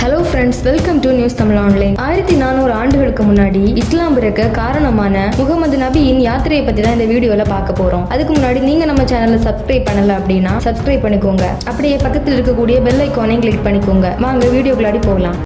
Hello friends, welcome to news Tamil online. 1400 ஆண்டுகளுக்கு முன்னாடி இஸ்லாம் பிறக்க காரணமான முகமது நபியின் யாத்திரையை பத்தி தான் இந்த வீடியோல பார்க்க போறோம். அதுக்கு முன்னாடி நீங்க நம்ம சேனலை சப்ஸ்கிரைப் பண்ணல அப்படின்னா சப்ஸ்கிரைப் பண்ணிக்கோங்க. அப்படியே பக்கத்தில் இருக்கக்கூடிய பெல் ஐகானையும் கிளிக் பண்ணிக்கோங்க. வாங்க வீடியோக்குள்ளாடி போகலாம்.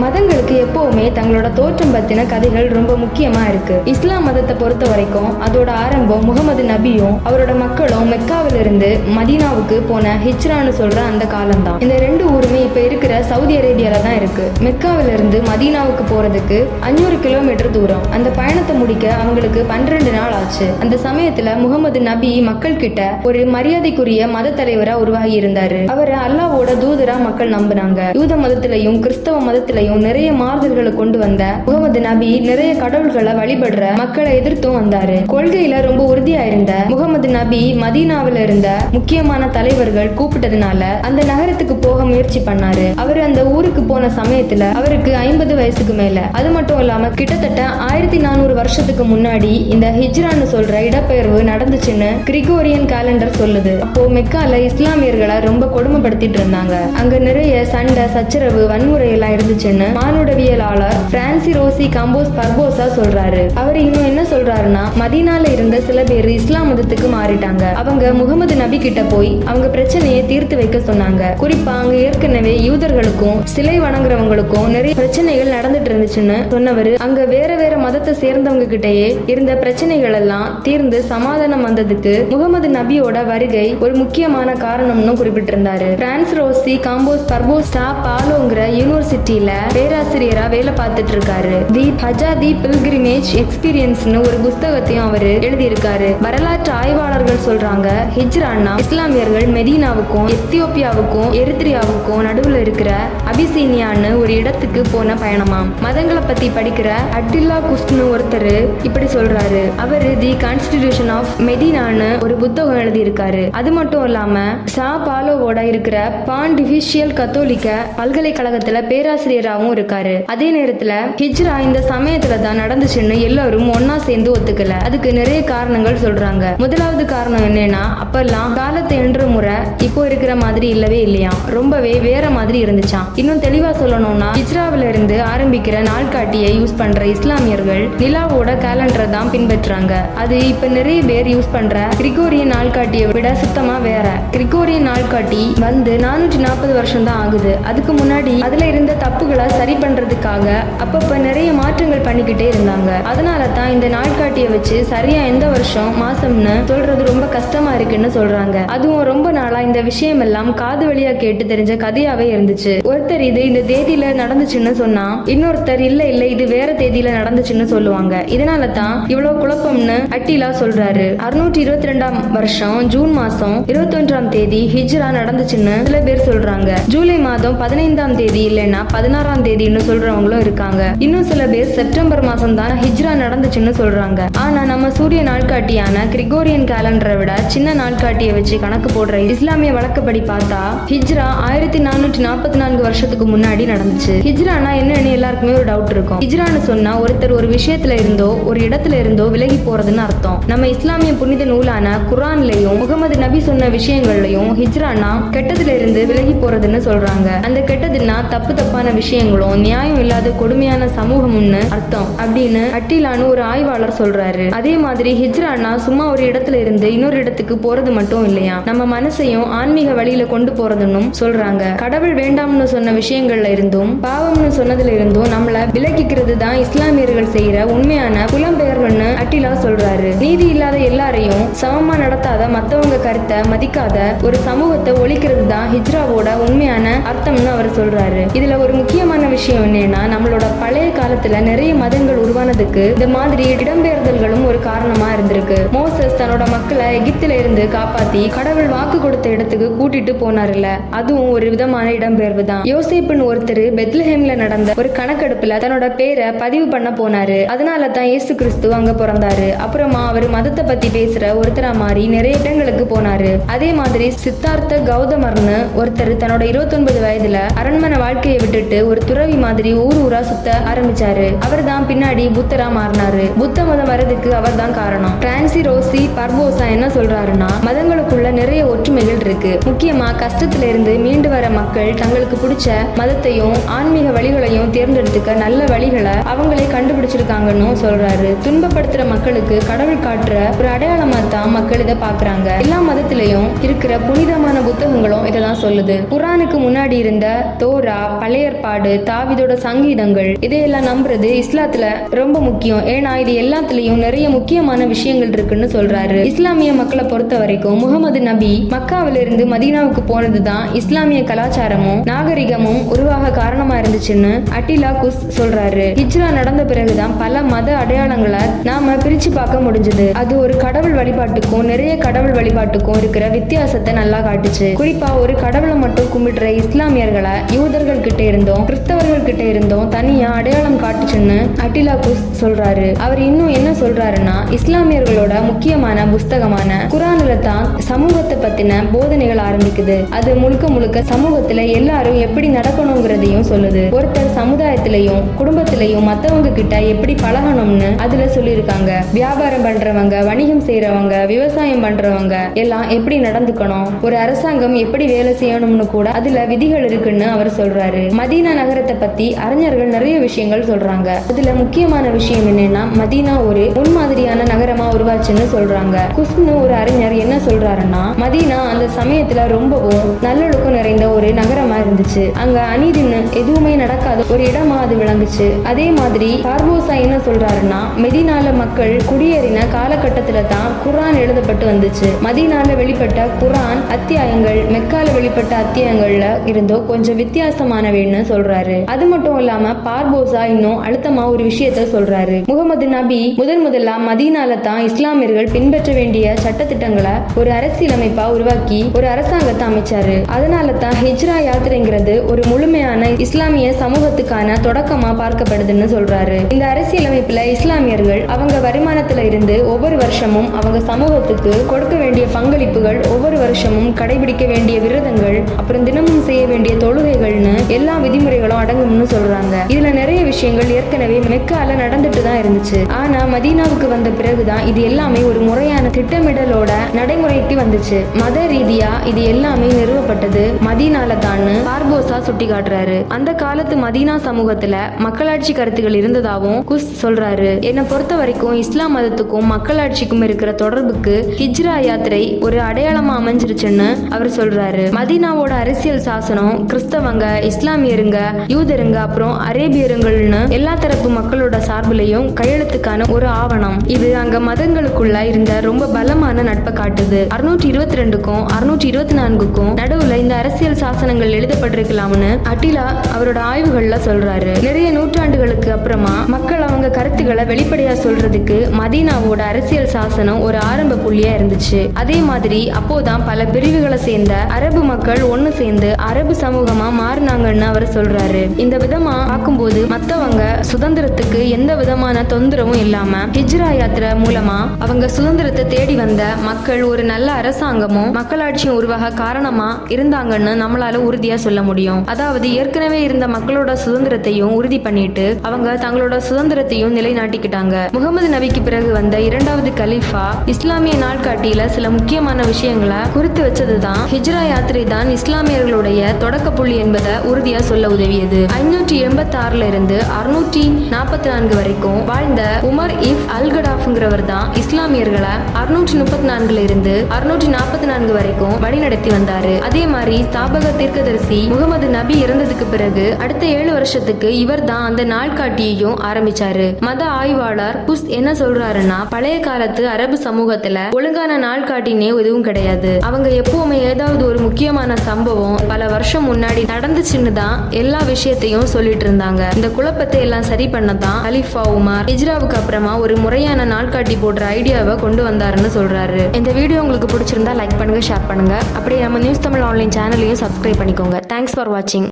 மதங்களுக்கு எப்பவுமே தங்களோட தோற்றம் பத்தின கதைகள் ரொம்ப முக்கியமா இருக்கு. இஸ்லாம் மதத்தை பொறுத்த வரைக்கும் அதோட ஆரம்பம் முகமது நபியும் அவரோட மக்களும் மெக்காவிலிருந்து மதீனாவுக்கு போன ஹிஜ்ரான்னு சொல்ற அந்த காலம் தான். இந்த ரெண்டு ஊருமே இப்ப இருக்கிற சவுதி அரேபியால தான் இருக்கு. மெக்காவிலிருந்து மதீனாவுக்கு போறதுக்கு 500 கிலோமீட்டர் தூரம். அந்த பயணத்தை முடிக்க அவங்களுக்கு 12 நாள் ஆச்சு. அந்த சமயத்துல முகமது நபி மக்கள் கிட்ட ஒரு மரியாதைக்குரிய மத தலைவரா உருவாகி இருந்தாரு. அவரை அல்லாவோட தூதரா மக்கள் நம்பினாங்க. யூத மதத்திலையும் கிறிஸ்தவ மதத்திலையும் நிறைய மாறுதல்களை கொண்டு வந்த முகமது நபி நிறைய கடவுள்களை வழிபடுற மக்களை எதிர்த்தும் வந்தாரு. கொள்கையில ரொம்ப உறுதியா இருந்த முகமது நபி மதீனாவில இருந்த முக்கியமான தலைவர்கள் கூப்பிட்டதுனால அந்த நகரத்துக்கு போக முயற்சி பண்ணாரு. அவர் அந்த ஊருக்கு போன சமயத்துல அவருக்கு 50 வயசுக்கு மேல. அது மட்டும் இல்லாம கிட்டத்தட்ட 1400 வருஷத்துக்கு முன்னாடி இந்த ஹிஜ்ரான்னு சொல்ற இடப்பெயர்வு நடந்துச்சுன்னு கிரிகோரியன் கேலண்டர் சொல்லுது. அப்போ மெக்கால இஸ்லாமியர்களை ரொம்ப கொடுமைப்படுத்திட்டு இருந்தாங்க. அங்க நிறைய சண்டை சச்சரவு வன்முறை எல்லாம் இருந்துச்சுன்னு மானுடவியலாளர் பிரான்சி ரோசி காம்போஸ் பர்போசா சொல்றாரு. அவர் இன்னும் என்ன சொல்றாருன்னா, மதீனால இருந்த சில பேர் இஸ்லாம் மதத்துக்கு மாறிட்டாங்க. அவங்க முகமது நபி கிட்ட போய் அவங்க பிரச்சனையை தீர்த்து வைக்க சொன்னாங்க. குறிப்பா அங்க ஏற்கனவே யூதர்களுக்கும் சிலை வணங்குறவங்களுக்கும் நிறைய பிரச்சனைகள் நடந்துட்டு இருந்துச்சுன்னு சொன்னவர் அங்க வேற வேற மதத்தை சேர்ந்தவங்க கிட்டயே இருந்த பிரச்சனைகள் எல்லாம் தீர்ந்து சமாதானம் வந்ததுக்கு முகமது நபியோட வருகை ஒரு முக்கியமான காரணம்னு குறிப்பிட்டிருந்தாரு. பிரான்ஸ் ரோசி காம்போஸ் பர்போசா பாலோங்கிற யூனிவர்சிட்டியில பேராசிரியரா வேலை பார்த்துட்டு இருக்காரு. தி ஹஜாதி பில்கிரிமேஜ் எக்ஸ்பீரியன்ஸ்னு ஒரு புத்தகத்தையும் அவரு எழுதியிருக்காரு. வரலாற்று ஆய்வாளர்கள் சொல்றாங்க, ஹிஜ்ரான்னா இஸ்லாமியர்கள் மெதீனாவுக்கும் எத்தியோப்பியாவுக்கும் எரித்ரியாவுக்கும் நடுவுல இருக்கிற அபிசீனியான்னு ஒரு இடத்துக்கு போன பயணமாம். மதங்களை பத்தி படிக்கிற அட்டில்லா குஸ்ட்னு ஒருத்தர் இப்படி சொல்றாரு. அவரு தி கான்ஸ்டிடியூஷன் ஆஃப் மெதீனான்னு ஒரு புத்தகம் எழுதியிருக்காரு. அது மட்டும் இல்லாம சா பாலோவோட இருக்கிற பாண்டிஃபிஷியல் கத்தோலிக்க பல்கலைக்கழகத்துல பேராசிரியராகவும் இருக்காரு. அதே நேரத்துல ஹிஜ்ரா இந்த சமயத்துல தான் நடந்துச்சுன்னு எல்லாரும் ஒன்னா சேர்ந்து ஒத்துக்கல. அதுக்கு நிறைய காரணங்கள் சொல்றாங்க. முதலாவது காரணம் என்னன்னா, அப்பெல்லாம் காலத்தை என்ற முறை இப்போ இருக்கிற மாதிரி இல்லவே இல்லையா, ரொம்பவே வேற மாதிரி இருந்துச்சாம். இன்னும் தெளிவா சொல்லணும்னா, ஹிஜ்ராவில இருந்து ஆரம்பிக்கிற நாள்காட்டியை யூஸ் பண்ற இஸ்லாமியர்கள் நிலாவோட கேலண்டரை தான் பின்பற்றாங்க. அது இப்ப நிறைய பேர் யூஸ் பண்ற கிரிகோரியன் நாள்காட்டியை விட சுத்தமா வேற. கிரிகோரியன் நாள்காட்டி வந்து 440 வருஷம் தான் ஆகுது. அதுக்கு முன்னாடி அதுல இருந்த தப்புகளை சரி பண்றதுக்காக அப்பப்ப நிறைய மாற்றங்கள் பண்ணிக்கிட்டே இருந்தாங்க. அதனால தான் இந்த நாட்காட்டியை வச்சு சரியா எந்த வருஷம் மாசம்னு சொல்றது ரொம்ப கஷ்டமா இருக்குன்னு சொல்றாங்க. அதுவும் ரொம்ப நாளா இந்த விஷயம் எல்லாம் காது வழியா கேட்டு தெரிஞ்ச கதையாவே இருந்துச்சு. ஒருத்தர் இது இந்த தேதியில நடந்துச்சுன்னு சொன்னா இன்னொருத்தர் இல்ல இல்ல இது வேற தேதியில நடந்துச்சுன்னு சொல்லுவாங்க. இதனால தான் இவ்வளவு குழப்பம்னு அட்டிலா சொல்றாரு. 622ஆம் வருஷம் ஜூன் மாசம் 21ஆம் தேதி ஹிஜ்ரா நடந்துச்சுன்னு சில பேர் சொல்றாங்க. ஜூலை மாதம் 15ஆம் தேதி இல்லைன்னா 16ஆம் தேதின்னு சொல்றவங்களும் இருக்காங்க. இன்னும் சில பேர் செப்டம்பர் மாசம் தான் ஹிஜ்ரா நடந்துச்சுன்னு சொல்றாங்க. ஆனா நம்ம சூரிய நாட்காட்டியான கிரிகோரியன் கேலண்டரை விட சின்ன நாட்காட்டியை வச்சு கணக்கு போடுற இஸ்லாமிய வழக்கப்படி பார்த்தா ஹிஜ்ரா 1444 வருஷத்துக்கு முன்னாடி நடந்துச்சு. ஹிஜ்ரானா என்னன்னு எல்லாருக்குமே ஒரு டவுட் இருக்கும். ஹிஜ்ரான்னு சொன்னா ஒருத்தர் ஒரு விஷயத்துல இருந்தோ ஒரு இடத்துல இருந்தோ விலகி போறதுன்னு அர்த்தம். நம்ம இஸ்லாமிய புனித நூலான குர்ஆன்லயும் முகமது நபி சொன்ன விஷயங்கள்லயும் ஹிஜ்ரானா கெட்டதுல இருந்து விலகி போறதுன்னு சொல்றாங்க. அந்த கெட்டதுன்னா தப்பான விஷயங்களும் நியாயம் இல்லாத கொடுமையான சமூகம்னு அர்த்தம் அப்படின்னு அட்டிலான்னு ஒரு ஆய்வாளர் சொல்றாரு. அதே மாதிரி ஹிஜ்ரானா சும்மா ஒரு இடத்துல இருந்து இன்னொரு இடத்துக்கு போறது மட்டும் இல்லையா, நம்ம மனசையும் ஆன்மீக வழியில கொண்டு போறதுன்னு சொல்றாங்க. கடவுள் வேண்டாம்னு சொன்ன விஷயங்கள்ல இருந்தும் பாவம்னு சொன்னதுல இருந்தும் நம்மள விலகிக்கிறது தான் இஸ்லாமியர்கள் செய்யற உண்மையான புலம்பெயர்வுன்னு அட்டிலா சொல்றாரு. நீதி இல்லாத எல்லாரையும் சமமா நடத்தாத மத்தவங்க கருத்தை மதிக்காத ஒரு சமூகத்தை ஒழிக்கிறது தான் ஹிஜ்ராவோட உண்மையான அர்த்தம்னு அவர் சொல்றாரு. இதுல ஒரு முக்கியமான விஷயம் என்னன்னா, நம்மளோட பழைய காலத்துல நிறைய மதங்கள் உருவானதுக்கு இந்த மாதிரி இடம்பெயர்தல்களும் ஒரு காரணமா இருந்திருக்கு. மோசஸ் தன்னோட மக்களை எகிப்தில இருந்து காப்பாத்தி கடவுள் வாக்கு கொடுத்த இடத்துக்கு கூட்டிட்டு போனாருல்ல, அதுவும் ஒரு விதமான இடம்பெயர்வு தான். யோசேப்புன்னு ஒருத்தர் பெத்லஹேம்ல நடந்த ஒரு கணக்கெடுப்புல தன்னோட பேரை பதிவு பண்ண போனாரு. அதனால தான் இயேசு கிறிஸ்து அங்க பிறந்தாரு. அப்புறமா அவர் மதத்தை பத்தி பேசுற ஒருத்தரா மாறி நிறைய இடங்களுக்கு போனாரு. அதே மாதிரி சித்தார்த்த கௌதமர்னு ஒருத்தர் தன்னோட 29 வயதுல அரண்மனை வாழ்க்கையை விட்டுட்டு ஒரு துறவி மாதிரி ஊர் ஊரா சுத்த ஆரம்பிச்சாரு. அவர் தான் பின்னாடி புத்தரா மாறினாரு. புத்த மதம் வரதுக்கு அவர் தான் காரணம். பிரான்சி ரோசி பர்போசா என்ன சொல்றாருன்னா, மதங்களுக்குள்ள நிறைய ஒற்றுமைகள் இருக்கு. முக்கியமா கஷ்டத்துல இருந்து மீண்டு வர மக்கள் தங்களுக்கு பிடிச்ச மதத்தையும் ஆன்மீக வழிகளையும் தேர்ந்தெடுத்துக்க நல்ல வழிகளை அவங்களே கண்டுபிடிச்சிருக்காங்கன்னு சொல்றாரு. துன்பப்படுத்துற மக்களுக்கு கடவுள் காட்டுற ஒரு அடையாளமா தான் மக்கள் இதை பாக்குறாங்க. எல்லா மதத்திலையும் இருக்கிற புனிதமான புத்தகங்களும் இதெல்லாம் சொல்லுது. குர்ஆனுக்கு முன்னாடி இருந்த தோரா, பழைய ஏற்பாடு, தாவீதோட சங்கீதங்கள் இதையெல்லாம் நம்புறது இஸ்லாத்துல ரொம்ப முக்கியம். ஏன்னா இது எல்லாத்துலயும் நிறைய முக்கியமான விஷயங்கள் இருக்குன்னு சொல்றாரு. இஸ்லாமிய மக்களை பொறுத்த வரைக்கும் முகமது நபி மக்காவில இருந்து மதீனாவுக்கு போனதுதான் இஸ்லாமிய கலாச்சாரமும் நாகரிகமும் உருவாக காரணமா இருந்துச்சுன்னு அட்டிலா குஸ் சொல்றாரு. ஹிஜ்ரா நடந்த பிறகுதான் பல மத அடையாளங்களை நாம பிரிச்சு பார்க்க முடிஞ்சது. அது ஒரு கடவுள் வழிபாட்டுக்கும் நிறைய கடவுள் வழிபாட்டுக்கும் இருக்கிற வித்தியாசத்தை நல்லா காட்டுச்சு. குறிப்பா ஒரு கடவுளை மட்டும் கும்பிடுற இஸ்லாமியர்களை யூதர்கள் கிட்ட இருந்தோம் கிறிஸ்தவர்கள் கிட்ட இருந்தோம் தனியா அடையாளம் காட்டுச்சுன்னு அட்டிலா குஸ் சொல்றாரு. அவர் இன்னும் என்ன சொல்றாருன்னா, இஸ்லாமியர்களோட முக்கியமான புஸ்தகமான குர்ஆன்ல தான் சமூகத்தை பத்தின போதனைகள் ஆரம்பிக்குது. அது முழுக்க முழுக்க சமூகத்துல எல்லாரும் எப்படி நடக்கணுங்கிறதையும் சொல்லுது. ஒருத்தர் சமுதாயத்திலையும் குடும்பத்திலையும் மத்தவங்க கிட்ட எப்படி பழகணும்னு அதுல சொல்லியிருக்காங்க. வியாபாரம் பண்றவங்க, வணிகம் செய்யறவங்க, விவசாயம் பண்றவங்க எல்லாம் எப்படி நடந்துக்கணும், ஒரு அரசாங்கம் எப்படி வேலை செய்யணும்னு கூட அதுல விதிகள் இருக்குன்னு அவர் சொல்றாரு. மதீனா நகரத்தை பத்தி அறிஞர்கள் நிறைய விஷயங்கள் சொல்றாங்க. அதுல முக்கியமான விஷயம் என்னன்னா, மதீனா ஒரு முன்மாதிரியான நகரமா உருவாச்சுன்னு சொல்றாங்க. குஸ்னு ஒரு அறிஞர் என்ன சொல்றாருன்னா, மதீனா அந்த சமயத்துல ரொம்பவும் நல்லொழுக்கம் நிறைந்த ஒரு நகரமா இருந்துச்சு. அங்க அநீதின்னு எதுவுமே நடக்காத ஒரு இடமா அது விளங்குச்சு. அதே மாதிரி பார்போசா என்ன சொல்றாருன்னா, மெதீனால மக்கள் குடியேறின காலகட்டத்துல தான் குர்ஆன் எழுதப்பட்டு வந்துச்சு. மதீனால வெளிப்பட்ட குர்ஆன் அத்தியாயங்கள் மெக்கால வெளிப்பட்ட அத்தியாயங்கள்ல இருந்தோ கொஞ்சம் வித்தியாசமானவேன்னு சொல்றாரு. அது மட்டும் இல்லாம பார்போசா இன்னும் அழுத்தமா ஒரு விஷயத்த சொல்றாரு. முகமது நபி முதல்ல மதீனால தான் இஸ்லாமியர்கள் பின்பற்ற வேண்டிய சட்டத்திட்டங்களை ஒரு அரசியலமைப்பா உருவாக்கி ஒரு அரசாங்கத்தை அமைச்சாரு. அதனால தான் ஹிஜ்ரா யாத்திரைங்கிறது ஒரு முழுமையான இஸ்லாமிய சமூகத்துக்கான தொடக்கமா பார்க்கப்படுதுன்னு சொல்றாரு. இந்த அரசியலமைப்புல இஸ்லாமியர்கள் அவங்க வருமானத்துல இருந்து ஒவ்வொரு வருஷமும் அவங்க சமூகத்துக்கு கொடுக்க வேண்டிய பங்களிப்புகள், ஒவ்வொரு வருஷமும் கடைபிடிக்க வேண்டிய விரதங்கள், அப்புறம் தினமும் செய்ய வேண்டிய தொழுகைகள்னு எல்லா விதிமுறைகளும் அடங்கும்னு சொல்றாங்க. இதுல நிறைய விஷயங்கள் ஏற்கனவே மெக்கால நடந்துட்டு தான் இருந்துச்சு. ஆனா மதீனாவுக்கு வந்த பிறகுதான் இது எல்லாமே ஒரு முறையான திட்டமிடலோட நடைமுறைக்கு வந்துச்சு. மத ரீதியா இது எல்லாமே நிறுவப்பட்டது மதீனால தான் பார்போசா சுட்டி காட்டுறாரு. அந்த காலத்து மதீனா சமூகத்துல மக்களாட்சி கருத்துகள் இருந்ததாகவும் குஸ் சொல்றாரு. என்னை பொறுத்த வரைக்கும் இஸ்லாம் மதத்துக்கும் மக்களாட்சிக்கும் இருக்கிற தொடர்புக்கு ஹிஜ்ரா யாத்திரை ஒரு அடையாளமா அமைஞ்சிருச்சுன்னு அவர் சொல்றாரு. மதீனாவோட அரசியல் சாசனம் கிறிஸ்தவங்க, இஸ்லாமியருங்க, யூதருங்க, அப்புறம் அரேபியருங்கள்னு எல்லா தரப்பு மக்களோட சார்பிலையும் கையெழுத்துக்கான ஒரு ஆவணம். இது அங்க மதங்களுக்குள்ள இருந்த ரொம்ப பலமான நட்பை காட்டுது. 622க்கும் 624க்கும் நடுவுல இந்த அரசியல் சாசனங்கள் எழுதப்பட்டிருக்கலாம்னு அட்டிலா அவரோட ஆய்வுகள்ல சொல்றாரு. நிறைய நூற்றாண்டுகளுக்கு அப்புறமா மக்கள் அவங்க கருத்துக்களை வெளிப்படையா சொல்றதுக்கு மதீனாவோட அரசியல் சாசனம் ஒரு ஆரம்ப புள்ளியா இருந்துச்சு. அதே மாதிரி அப்போதான் பல பிரிவுகளை சேர்ந்த அரபு மக்கள் ஒண்ணு சேர்ந்து அரபு சமூகமா மாறினாங்கன்னு அவர் சொல்றாரு. இந்த விதமா பார்க்கும்போது மத்தவங்க சுதந்திரத்துக்கு எந்த விதமான தொந்தரவும் இல்லாம ஹிஜ்ரா யாத்திரை மூலமா அவங்க சுதந்திரத்தை தேடி வந்த மக்கள் ஒரு நல்ல அரசாங்கமும் மக்களாட்சியும் உருவாக காரணமா இருந்தாங்கன்னு நம்மளால உறுதியா சொல்ல முடியும். அதாவது ஏற்கனவே இருந்த மக்களோட சுதந்திரத்தையும் உறுதி பண்ணிட்டு அவங்க தங்களோட சுதந்திரத்தையும் நிலைநாட்டிக்கிட்டாங்க. முகமது நபிக்கு பிறகு வந்த இரண்டாவது கலீஃபா இஸ்லாமிய நாட்காட்டியில சில முக்கியமான விஷயங்களை குறித்து வச்சதுதான் ஹிஜ்ரா யாத்திரை தான் இஸ்லாமியர்களுடைய தொடக்க புள்ளி என்பதை உறுதியா சொல்ல உதவியது. 586 இருந்து 644 வரைக்கும் வாழ்ந்த உமர் இப் அல்கடாஃப்ங்கிறவர் தான் இஸ்லாமியர்களை 634 இருந்து 644 வரைக்கும் வழிநடத்தி வந்தாரு. அதே மாதிரி ஸ்தாபக தீர்க்கதரிசி முகமது நபி இறந்ததுக்கு பிறகு அடுத்த 7 வருஷத்துக்கு இவர் தான் அந்த நாள்காட்டியையும் ஆரம்பிச்சாரு. மத ஆய்வாளர் புஸ் என்ன சொல்றாருன்னா, பழைய காலத்து அரபு சமூகத்துல ஒழுங்கான நாள்காட்டினே எதுவும் கிடையாது. அவங்க எப்பவுமே ஏதாவது ஒரு முக்கியமான சம்பவம் பல வருஷம் முன்னாடி நடந்துச்சுன்னு தான் எல்லா விஷயத்தையும் சொல்லிட்டு இருந்தாங்க. இந்த குழப்பத்தை எல்லாம் சரி பண்ணதான் கலீஃபா உமர் ஹிஜ்ராவுக்கு அப்புறமா ஒரு முறையான நாள்காட்டி போடுற ஐடியாவை கொண்டு வந்தாருன்னு சொல்றாரு. இந்த வீடியோ உங்களுக்கு பிடிச்சிருந்தா லைக் பண்ணுங்க, ஷேர் பண்ணுங்க. அப்படியே நம்ம நியூஸ் தமிழ் ஆன்லைன் சேனலையும் சப்ஸ்கிரைப் பண்ணிக்கோங்க. தேங்க்ஸ் ஃபார் வாட்சிங்.